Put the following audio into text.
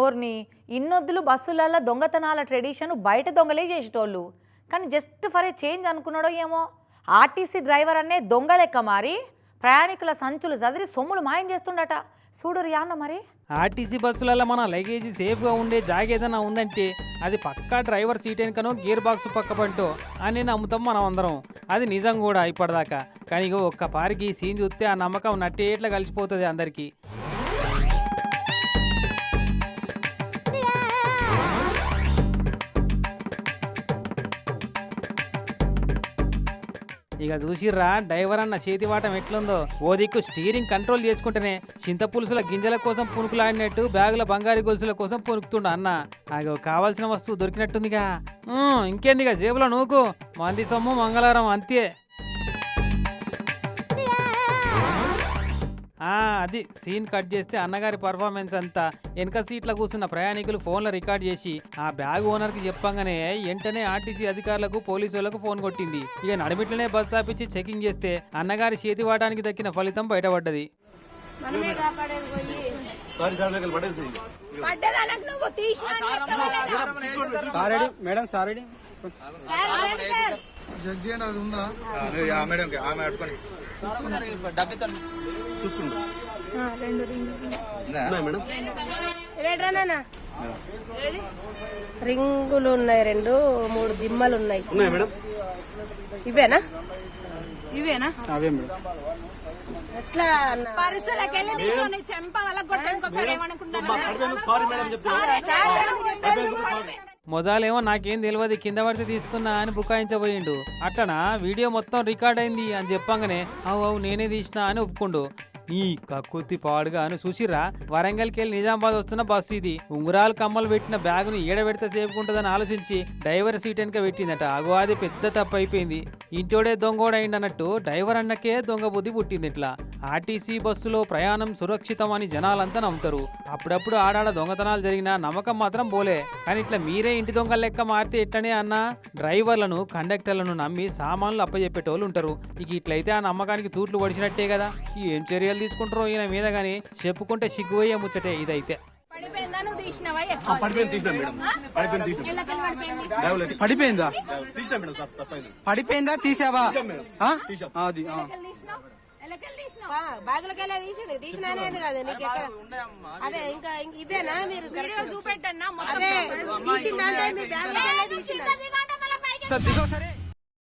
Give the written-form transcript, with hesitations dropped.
ఓర్ని ఇన్నొద్దులు బస్సులలో దొంగతనాల ట్రెడిషన్ బయట దొంగలే చేసేటోళ్ళు. కానీ జస్ట్ ఫర్ ఏ చేంజ్ అనుకున్నాడో ఏమో ఆర్టీసీ డ్రైవర్ అనే దొంగ లెక్క మారి ప్రయాణికుల సంచులు చదిరి సొమ్ములు మాయం చేస్తుండట. చూడరు యాన్న మరి. ఆర్టీసీ బస్సులలో మన లగేజీ సేఫ్గా ఉండే జాగ ఏదైనా ఉందంటే అది పక్కా డ్రైవర్ సీట్ వెనుకనో గేర్ బాక్స్ పక్క పంటో అని నమ్ముతాం మనం అందరం. అది నిజం కూడా ఇప్పటిదాకా. కానీ ఒక్క పారికి సీన్ చూస్తే ఆ నమ్మకం నట్టేట్లా కలిసిపోతుంది అందరికీ. ఇక చూసిర్రా డ్రైవర్ అన్న చేతివాటం ఎట్లుందో. ఓ దిక్కు స్టీరింగ్ కంట్రోల్ చేసుకుంటేనే చింతపులుసుల గింజల కోసం పునుకులాడినట్టు బ్యాగుల బంగారు గొలుసుల కోసం పునుకుతుండ అన్న. అగో కావాల్సిన వస్తువు దొరికినట్టుందిగా. ఇంకేందిగా జేబులో నూకు మంది సొమ్ము మంగళవారం అంతే. అది సీన్ కట్ చేస్తే అన్నగారి పర్ఫార్మెన్స్ అంతా వెనక సీట్లో కూర్చున్న ప్రయాణికులు ఫోన్లో రికార్డ్ చేసి ఆ బ్యాగ్ ఓనర్కి చెప్పంగానే వెంటనే ఆర్టీసీ అధికారులకు పోలీసు వాళ్ళకు ఫోన్ కొట్టింది. ఇక నడిమిట్లనే బస్ ఆపించి చెకింగ్ చేస్తే అన్నగారి చేతివాటానికి దక్కిన ఫలితం బయటపడ్డది. రింగులు ఉన్నాయి, 2-3 దిమ్మలు ఉన్నాయి. ఇవేనా? ఇవేనా? అవే మేడం. ఎట్లా మొదలేమో నాకేం తెలియదు కింద పడితే తీసుకున్నా అని బుకాయించబోయిండు. అట్లనా వీడియో మొత్తం రికార్డ్ అయింది అని చెప్పంగానే అవు నేనే తీసినా అని ఒప్పుకుండు. ఈ కక్కుర్తి పాడుగా అని చూసిర్రా వరంగల్కి వెళ్ళి నిజామాబాద్ వస్తున్న బస్సు ఇది. ఉంగరాలు కమ్మలు పెట్టిన బ్యాగును ఏడబెడితే సేపుకుంటుందని ఆలోచించి డ్రైవర్ సీట్ వెనక పెట్టిందట. అగో అది పెద్ద తప్పు అయిపోయింది. ఇంటోడే దొంగోడైందన్నట్టు డ్రైవర్ అన్నకే దొంగ బుద్ధి పుట్టింది. ఇట్లా ఆర్టీసీ బస్సులో ప్రయాణం సురక్షితం అని జనాలంతా నమ్ముతారు. అప్పుడప్పుడు ఆడాడ దొంగతనాలు జరిగినా నమ్మకం మాత్రం పోలే. కానీ ఇట్లా మీరే ఇంటి దొంగల లెక్క మారితే ఎట్లనే అన్న డ్రైవర్లను కండక్టర్లను నమ్మి సామాన్లు అప్పచెప్పేటోళ్ళు ఉంటారు. ఇక ఇట్లయితే ఆ నమ్మకానికి తూట్లు పడిచినట్టే కదా. ఏం చర్యలు తీసుకుంటారో ఈయన మీద గానీ చెప్పుకుంటే సిగ్గుపోయే ముచ్చటే ఇదైతే. పడిపోయిందా తీసావా? బాగులకెళ్ళి తీసినానే కాదు నీకు ఎక్కడ. అదే ఇంకా ఇవేనా మీరు చూపెట్టన్నా? అదే తీసిందంటే మీ బ్యాగులకెళ్ళి తీసిన.